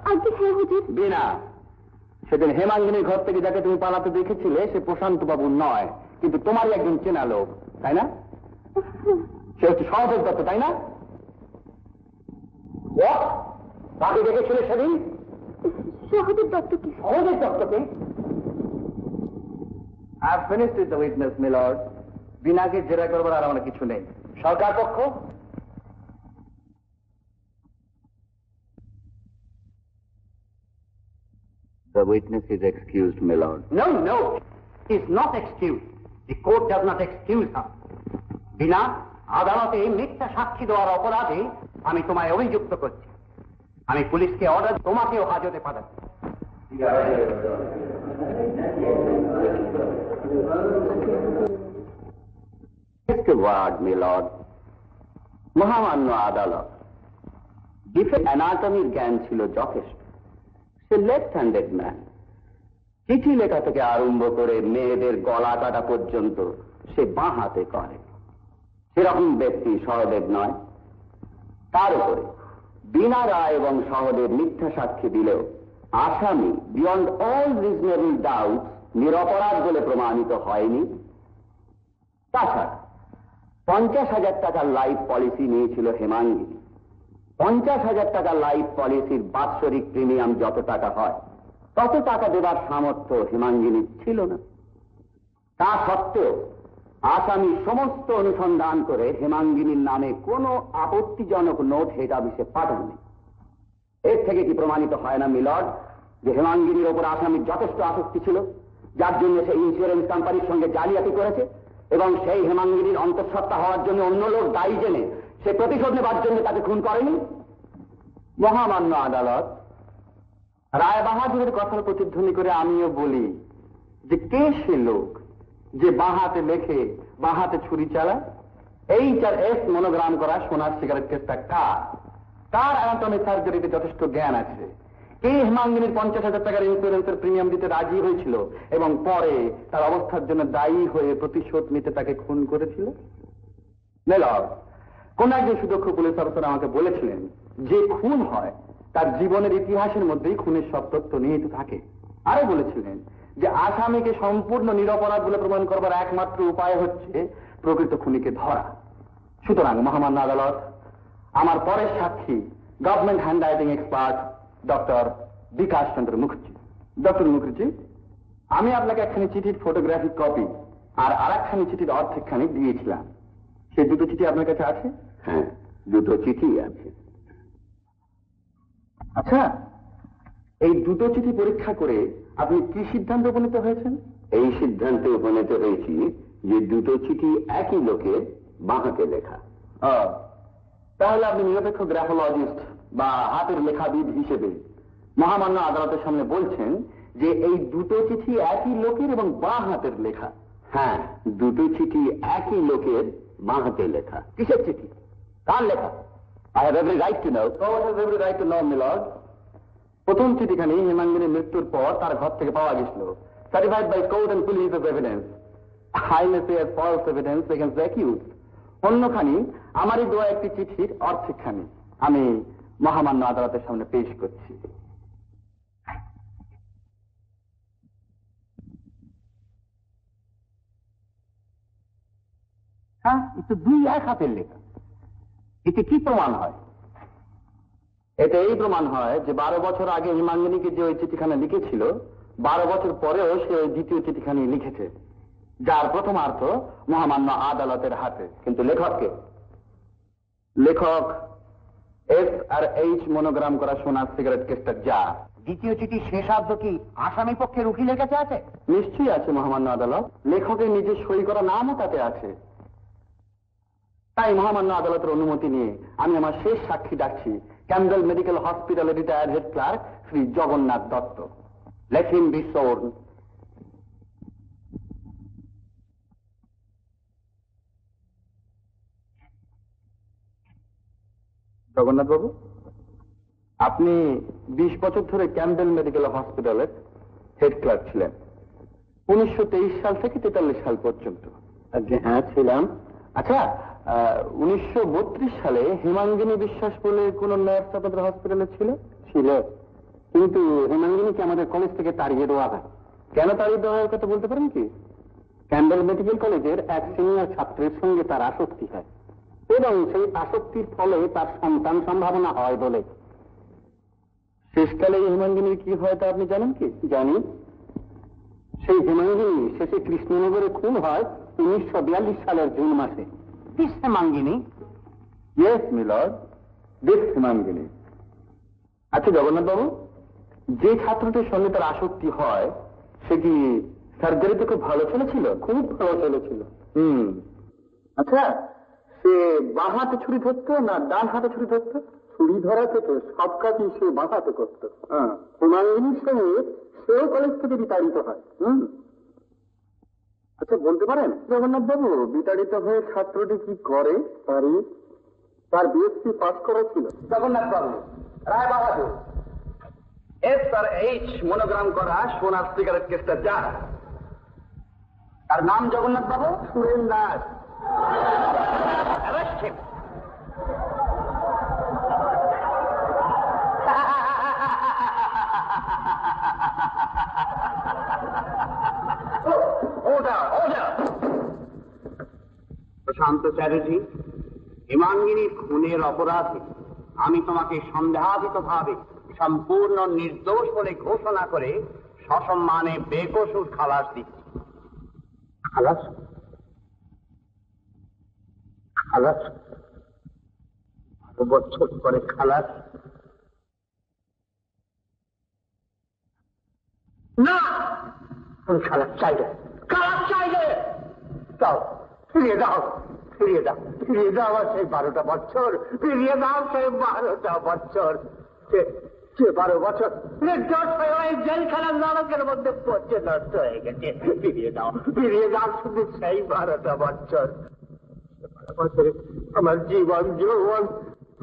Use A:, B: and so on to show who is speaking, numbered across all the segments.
A: আজকে হ্যাঁ হুজুর।
B: বিনা, সেদিন হেমাঙ্গিনীর ঘর থেকে যাকে তুমি পালাতে দেখেছিলে সে প্রশান্ত বাবু নয়, কিন্তু তোমারই একজন চেনা লোক, তাই না? সে হচ্ছে সহদেব দত্ত, তাই না? কাকে দেখেছিলে সেদিন?
A: Sahadev দত্তকে।
B: Sahadev দত্তকে? I have finished with the witness, my lord. বিনাকে জেরা করবার আর আমার কিছু নেই। সরকার পক্ষ? The witness is excused, my lord. No, no, he is not excused. The court does not excuse her. বিনা, আদালতে মিথ্যা সাক্ষী দেওয়ার অপরাধে আমি তোমায় অভিযুক্ত করছি। আমি পুলিশকে অর্ডার তোমাকেও হাজতে পাঠাচ্ছি। Word, my lord. মহামান্য আদালত, ডিফেন্স অ্যানাটমির জ্ঞান ছিল যথেষ্ট। সে লেফট হ্যান্ডেড ম্যান। চিঠি লেখা থেকে আরম্ভ করে মেয়েদের গলা কাটা পর্যন্ত সে বাঁ হাতে করে। সেরকম ব্যক্তি সহদেব নয়। তার উপরে বিনা রায় এবং সহদেব মিথ্যা সাক্ষী দিলেও আসামি বিয়ন্ড অল রিজনেবল ডাউট নিরপরাধ বলে প্রমাণিত হয়নি। তাছাড়া 50,000 টাকার লাইফ পলিসি নিয়েছিল হেমাঙ্গিনী। 50,000 টাকার লাইফ পলিসির বাৎসরিক প্রিমিয়াম যত টাকা হয় তত টাকা দেবার সামর্থ্য হেমাঙ্গিনীর ছিল না। তা সত্ত্বেও আসামি সমস্ত অনুসন্ধান করে হেমাঙ্গিনীর নামে কোনো আপত্তিজনক নোট হেড অফিসে পাঠাননি। এর থেকে কি প্রমাণিত হয় না মিলর্ড যে হেমাঙ্গিনীর ওপর আসামির যথেষ্ট আসক্তি ছিল, যার জন্য সে ইন্স্যুরেন্স কোম্পানির সঙ্গে জালিয়াতি করেছে এবং সেই হেমাঙ্গিনীর অন্তঃসত্ত্বা হওয়ার জন্য অন্য লোক দায়ী জেনে সে প্রতিশোধ নেবার জন্য তাকে খুন করেনি? মহামান্য আদালত, রায় বাহাদুরের কথার প্রতিধ্বনি করে আমিও বলি যে কে সে লোক যে বাঁ হাতে লেখে বাঁ হাতে ছুরি চালায়? HRS মনোগ্রাম করা সোনার সিগারেট কেসটা কার? তার অ্যানাটমি সার্জারিতে যথেষ্ট জ্ঞান আছে। কে হেমাঙ্গিনীর 50,000 টাকার ইন্স্যুরেন্সের প্রিমিয়াম দিতে রাজি হয়েছিল এবং পরে তার অবস্থার জন্য দায়ী হয়ে প্রতিশোধ নিতে তাকে খুন করেছিল? মেলর, কোন একজন সুদক্ষ পুলিশ অফিসার আমাকে বলেছিলেন যে খুন হয় তার জীবনের ইতিহাসের মধ্যেই খুনের সব তথ্য নিহিত থাকে। আরো বলেছিলেন যে আসামিকে সম্পূর্ণ নিরপরাধ বলে প্রমাণ করবার একমাত্র উপায় হচ্ছে প্রকৃত খুনিকে ধরা। সুতরাং মহামান্য আদালত, আমার পরের সাক্ষী government handwriting expert doctor Bikash Chandra Mukherjee. Doctor Mukherjee, আমি আপনাকে একখানি চিঠির ফটোগ্রাফিক কপি আর একখানি চিঠির অর্ধেকখানি দিয়েছিলাম। সেই দুটো চিঠি আপনার কাছে আছে? হ্যাঁ, দুটো চিঠি আছে। আচ্ছা, এই দুটো চিঠি পরীক্ষা করে আপনি কি সিদ্ধান্তে উপনীত হয়েছেন? এই সিদ্ধান্তে উপনীত হয়েছি যে দুটো চিঠি একই লোকের বাঁ হাতে লেখা। তাহলে আপনি নিরপেক্ষ গ্রাফোলজিস্ট বা হাতের লেখাবিদ হিসেবে মহামান্য আদালতের সামনে বলছেন যে এই দুটো চিঠি একই লোকের এবং বাঁ হাতের লেখা। হ্যাঁ, দুটো চিঠি একই লোকের বাঁ হাতে লেখা। কিসের চিঠি? কার লেখা? I have every right to know. God has every right to know, my lord. প্রথম চিঠিখানি হেমাঙ্গিনীর মৃত্যুর পর তার ঘর থেকে পাওয়া গেছিল, certified by court and police of evidence. I may say as false evidence against the accused. অন্যখানি আমারই দেওয়া একটি চিঠির অর্ধেকখানি আমি মহামান্য আদালতের সামনে পেশ করছি। হ্যাঁ, একটু দুই এক হাতের লেখা। এতে কি প্রমাণ হয়? এতে এই প্রমাণ হয় যে 12 বছর আগে হেমাঙ্গিনীকে যে ওই চিঠিখানা লিখেছিল, 12 বছর পরেও সে ওই দ্বিতীয় চিঠিখানি লিখেছে, যার প্রথমার্থ মহামান্য আদালতের হাতে। কিন্তু লেখককে? লেখক SRH মনোগ্রাম করা সোনার সিগারেট কেসটা যা। দ্বিতীয় চিঠি শেষার্ধ কি আসামি পক্ষের উকিলের কাছে আছে? নিশ্চয়ই আছে মহামান্য আদালত। লেখকের নিজে সই করা নামও তাতে আছে। তাই মহামান্য আদালতের অনুমতি নিয়ে আমি আমার শেষ সাক্ষী ডাকছি ক্যাম্বেল মেডিকেল হসপিটালের retired head clerk Shri Jagannath Dutta. Let him be sworn. Jagannath babu, আপনি 20 বছর ধরে ক্যাম্বেল মেডিকেল হসপিটালের হেড ক্লার্ক ছিলেন, 1923 সাল থেকে 43 সাল পর্যন্ত। হ্যাঁ, ছিলাম। আচ্ছা, 1932 সালে হেমাঙ্গিনী বিশ্বাস বলে কোন নার্স আপনাদের হসপিটালে ছিল? ছিল। কিন্তু হেমাঙ্গিনীকে আমাদের কলেজ থেকে তাড়িয়ে দেওয়া হয়। কেন তাড়িয়ে দেওয়া হয় কথা বলতে পারেন কি? ক্যাম্বেল মেডিকেল কলেজের এক সিনিয়র ছাত্রের সঙ্গে তার আসক্তি হয় এবং সেই আসক্তির ফলে তার সন্তান সম্ভাবনা হয় বলে। শেষকালে হেমাঙ্গিনীর কি হয় তা আপনি জানেন কি? জানি। সেই হেমাঙ্গিনী শেষে কৃষ্ণনগরে খুন হয় 1942 সালের জুন মাসে। This Hemangini? Yes milord, this Hemangini. আচ্ছা জগন্নাথ বাবু, যে ছাত্রটির সঙ্গে তার আসক্তি হয় সে কি সার্জারিতে খুব ভালো চলেছিল? খুব ভালো চলেছিল। আচ্ছা, সে বাঁ হাতে ছুরি ধরতো না ডান হাতে ছুরি ধরতো? ছুরি ধরা থেকে সব কাজই সে বাঁ হাতে করত। হেমাঙ্গিনীর সঙ্গে সেও কলেজ থেকে বিতাড়িত হয়। আচ্ছা বলতে পারেন জগন্নাথ বাবু, বিতাড়িত হয়ে ছাত্রটি কি করে? তার বিএসসি পাস করা ছিল। জগন্নাথ বাবু, রায় বাহাদুর SRH মনোগ্রাম করা সোনার সিগারেট কেসটা যা। তার নাম জগন্নাথ বাবু সুরেন দাস। প্রশান্ত চ্যাটার্জি, হেমাঙ্গিনীর খুনের অপরাধে আমি তোমাকে সন্দেহাতীত ভাবে সম্পূর্ণ নির্দোষ বলে ঘোষণা করে সসম্মানে বেকসুর খালাস দিচ্ছি। খালাস? খালাস? 12 বছর পরে খালাস? না, আমি খালাস চাইলে, খালাস চাইলে দাও, ফিরিয়ে দাও, ফিরিয়ে দাও, ফিরিয়ে দাও সেই 12টা বছর, ফিরিয়ে দাও সেই 12টা বছর। সে 12 বছর নির্দোষ হয়ে ওই জেলখানার নরকের মধ্যে পচে নষ্ট হয়ে গেছে। ফিরিয়ে দাও, ফিরিয়ে দাও শুধু সেই 12টা বছর। 12 বছরে আমার জীবন যৌবন,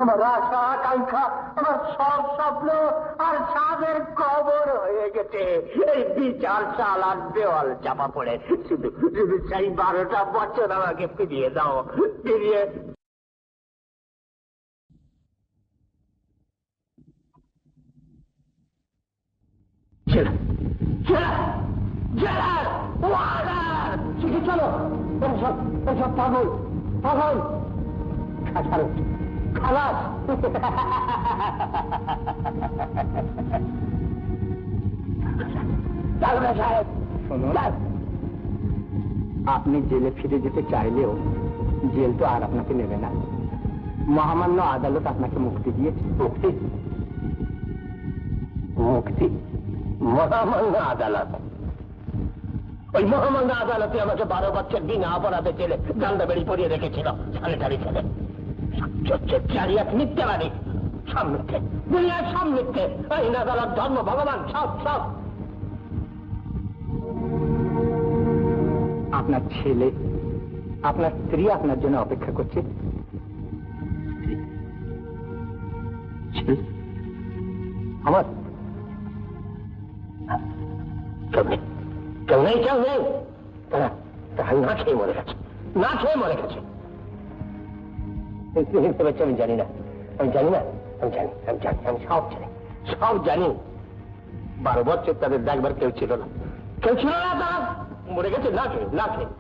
B: আমার আশা আকাঙ্ক্ষা, আমার সব স্বপ্ন আর সাদের কবর হয়ে গেছে এই বিচার চাল আর দেওয়াল চাপা পড়ে। শুধু শুধু সেই 12টা বছর আমাকে ফিরিয়ে দাও, ফিরিয়ে। চলো, এসব পাগল পাগল। খালাস। সাহেব শুনুন, আপনি জেলে ফিরে যেতে চাইলেও জেল তো আর আপনাকে নেবে না। মহামান্য আদালত আপনাকে মুক্তি দিয়েছে। মুক্তি? মুক্তি? মহামান্য আদালত? ওই মহামান্য আদালতে আমাকে 12 বছর বিনা অপরাধে জেলে গান্ডা বেড়ি পরিয়ে রেখেছিল। সানিটারি ছেলে এক মিথ্যাবাদী, সব মিথ্যে, দুনিয়ার সব মিথ্যে। আইন আদালত, ধর্ম, ভগবান সব সব। আপনার ছেলে, আপনার স্ত্রী আপনার জন্য অপেক্ষা করছে। আমার কেউ নেই, কেউ নেই। তারা না খেয়ে মরে গেছে, না খেয়ে মরে গেছে। আমি জানি না, আমি জানি না, আমি জানি, আমি জানি, আমি সব জানি, সব জানি। 12 বছর তাদের দেখবার কেউ ছিল না, কেউ ছিল না, তারা মরে গেছে না খেয়ে, না খেয়ে।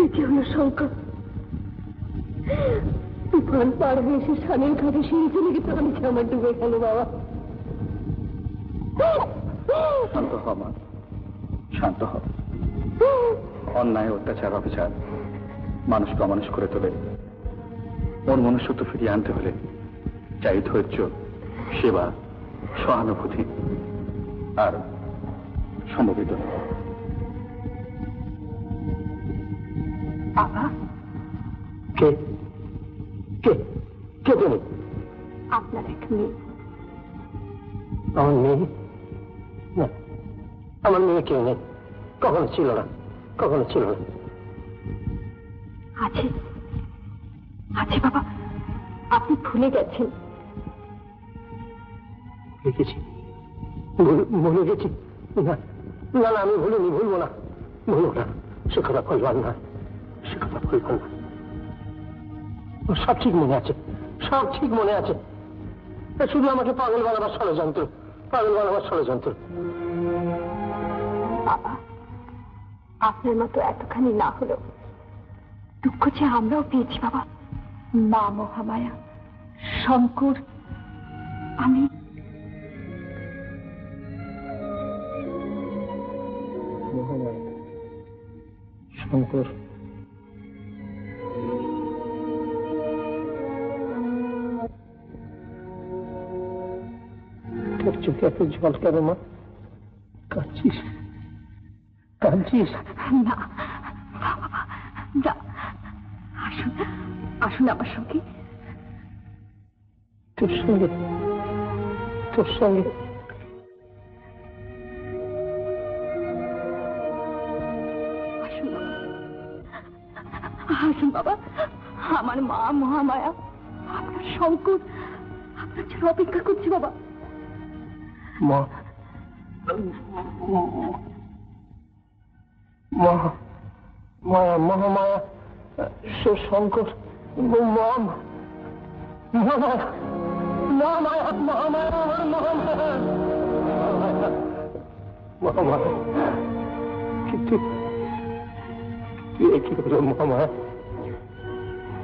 A: এটি হলো সংকট। তুফান পার হয়ে এসে স্বামীর কাছে সিঁড়ি চলে গেছে, অনেকে আমার ডুবে গেল। বাবা
B: শান্ত হ মা, শান্ত হ। অন্যায়, অত্যাচার, অবিচার মানুষকে অমানুষ করে তোলে। ওর মনুষ্যত্ব ফিরিয়ে আনতে হলে চাই ধৈর্য, সেবা, সহানুভূতি আর সমবেদনা। কে কে কে তুমি?
A: আপনার এক মেয়ে।
B: আমার মেয়ে? না, আমার মেয়ে কেউ নেই, কখনো ছিল না, কখনো ছিল না।
A: আছে, আছে বাবা, আপনি ভুলে গেছেন।
B: লিখেছি, ভুলে গেছি? না না না, আমি ভুলিনি, ভুলবো না, ভুলবো না। সে কথা বলবার না, সে কথা বলবো না। সব ঠিক মনে আছে, সব ঠিক মনে আছে।
C: শুধু আমাকে পাগল বানাবার ষড়যন্ত্র, পাগল বানাবার ষড়যন্ত্র।
A: বাবা, আপনার মতো এতখানি না হলেও দুঃখ যে আমরাও পেয়েছি বাবা। মা মহামায়া, শঙ্কর, আমি।
C: মহামায়া, শঙ্কর, তোর চোখে এত জল কেন মা? কাঁদছিস? কাঁদছিস?
A: না বাবা, না, আসুন, আসুন আমার সঙ্গে।
C: তোর সঙ্গে, তোর সঙ্গে?
A: আসুন বাবা, আসুন বাবা। আমার মা মহামায়া, আপনার শঙ্কর আপনার জন্য অপেক্ষা করছি বাবা।
C: মা, মায়া, মহামায়া, শঙ্কর, মহামায়া, মহামায়া, মহামায়া, আমার মহামায়া, মহামায়া। কিন্তু কি হলো মহামায়া?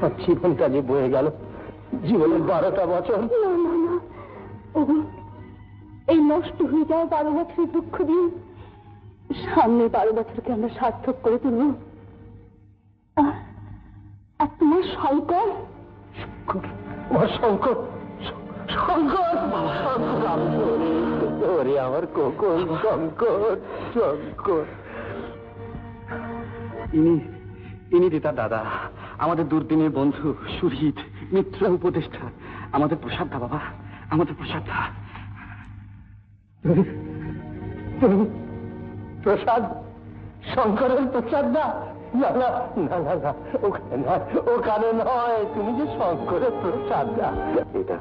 C: আর জীবনটা যে বয়ে গেল, জীবনের 12টা বছর।
A: না না না, এই নষ্ট হয়ে যাওয়া 12 বছরের দুঃখ দিয়ে সামনে 12 বছরকে আমরা সার্থক করে তুলব। আর তোমার শঙ্কর,
C: শঙ্কর, শঙ্কর, ওরে আমার কোকন শঙ্কর, শঙ্কর।
B: ইনি তার দাদা, আমাদের দুর্দিনের বন্ধু, সুহৃদ, মিত্র, উপদেষ্টা, আমাদের প্রসাদদা বাবা, আমাদের প্রসাদদা।
C: প্রসাদ? শঙ্করের প্রসাদদা? না না না না না, ওখানে নয়, ওখানে নয়। তুমি যে শঙ্করের প্রসাদদা।
B: এটা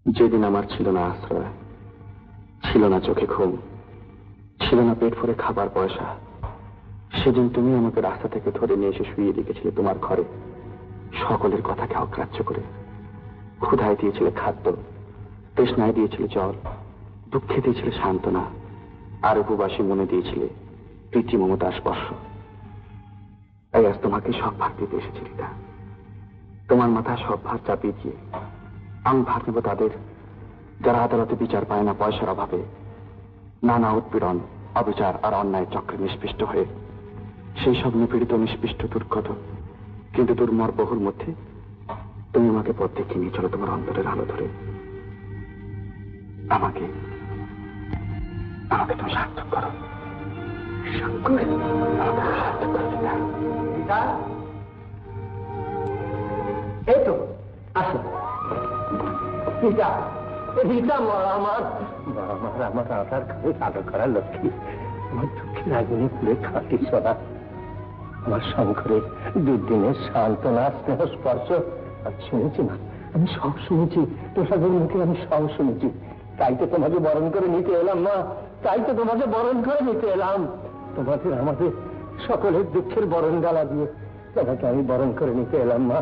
B: যেদিন আমার ছিল না আশ্রয়, ছিল না চোখে ঘুম, ছিল না পেট ভরে খাবার পয়সা, সেদিন তুমি আমাকে রাস্তা থেকে ধরে নিয়ে এসে শুয়ে রেখেছিলে তোমার ঘরে, সকলের কথাকে অগ্রাহ্য করে। ক্ষুধায় দিয়েছিলে খাদ্য, তৃষ্ণায় দিয়েছিলে জল, দুঃখে দিয়েছিলে সান্ত্বনা, আর উপবাসী মনে দিয়েছিলে প্রীতি মমতার স্পর্শ। তাই আজ তোমাকে সব ভাগ দিতে এসেছি রিতা। তোমার মাথায় সব ভার চাপিয়ে দিয়ে আমি ভাগ নেব তাদের, যারা আদালতে বিচার পায় না পয়সার অভাবে, নানা উৎপীড়ন, অবিচার আর অন্যায় চক্রে নিষ্পিষ্ট হয়ে। সেই সব নিপীড়িত, নিষ্পিষ্ট, দুর্গত কিন্তু দুর্মর বহুর মধ্যে তুমি আমাকে পথ দেখিয়ে নিয়ে চলো তোমার অন্তরের আলো ধরে। আমাকে আমাকে তুমি সার্থক করো শঙ্কর, আমাকে তুমি সার্থক করো রিতা।
C: এই তো আসো রিতা, রিতা আমার আমার আধার ঘরে আলো করা লক্ষ্মী, আমার দুঃখের আগুনে পুরে খাঁটি সরা, আমার শঙ্করের দুর্দিনের সান্ত্বনা, স্নেহ স্পর্শ। আর শুনেছি না, আমি সব শুনেছি, প্রসাদের মুখে আমি সব শুনেছি। তাই তো তোমাকে বরণ করে নিতে এলাম মা, তাই তো তোমাকে বরণ করে নিতে এলাম। তোমাদের আমাদের সকলের দুঃখের বরণ ডালা দিয়ে তোমাকে আমি বরণ করে নিতে এলাম মা।